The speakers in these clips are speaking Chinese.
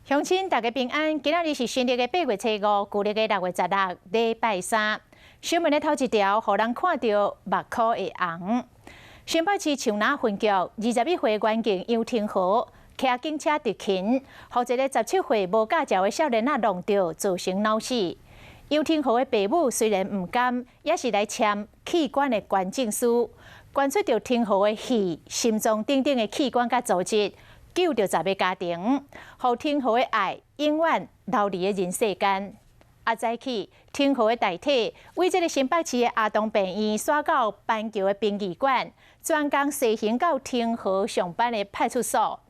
乡亲大家平安，今日是新历的8月初5，旧历的6月16，礼拜三。新闻的头一条，互人看到目眶的红。新北市树林分局21岁员警杨廷豪骑警车执勤，予一个17岁无驾照的少年仔弄到，造成脑死。杨廷豪的爸母虽然唔甘，也是来签器官的捐赠书，捐出着廷豪的肺、心脏等等的器官甲组织。 救着10个家庭，互廷豪的爱永远留伫个人世间。早起，廷豪的大体为这个新北市的儿童病院刷到板桥的殡仪馆，专工随行到廷豪上班的派出所。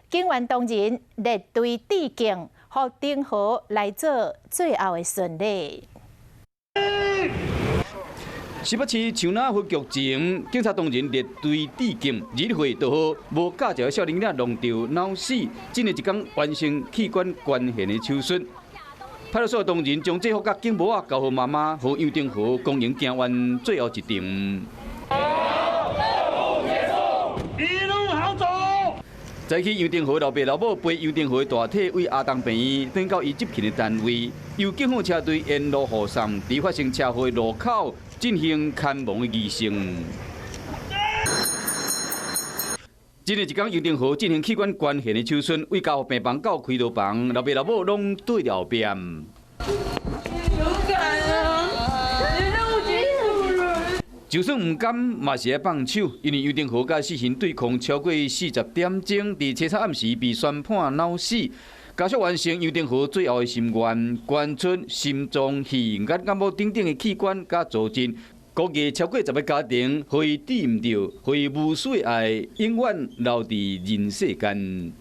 警员同仁列队致敬，互廷豪来做最后的顺利。 新北市树林分局前，警察同仁列队致敬，20岁就好无驾照的少年仔弄到脑死，今日一天完成器官捐献的手术。派出所同仁将制服甲警帽交予妈妈，和杨廷豪公营行完最后一程。一路好走。早起，杨廷豪老爸老母陪杨廷豪的大体为儿童病院转到伊执勤的单位，由警方车队沿路护送，伫发生车祸的路口。 进行看望的仪式。今日一天，杨廷豪进行器官捐献的手术，为交病房到开刀房，老爸老母拢对了后边。勇敢啊！你让我结束了。就算唔甘，嘛是要放手，因为杨廷豪甲死刑对抗超过40点钟，伫车车暗时被宣判脑死。 家属完成杨廷豪最后的心愿，捐出心脏、肺、眼、眼部等等的器官甲组织，估计超过10个家庭，互伊抵唔着，互伊无数的爱，永远留伫人世间。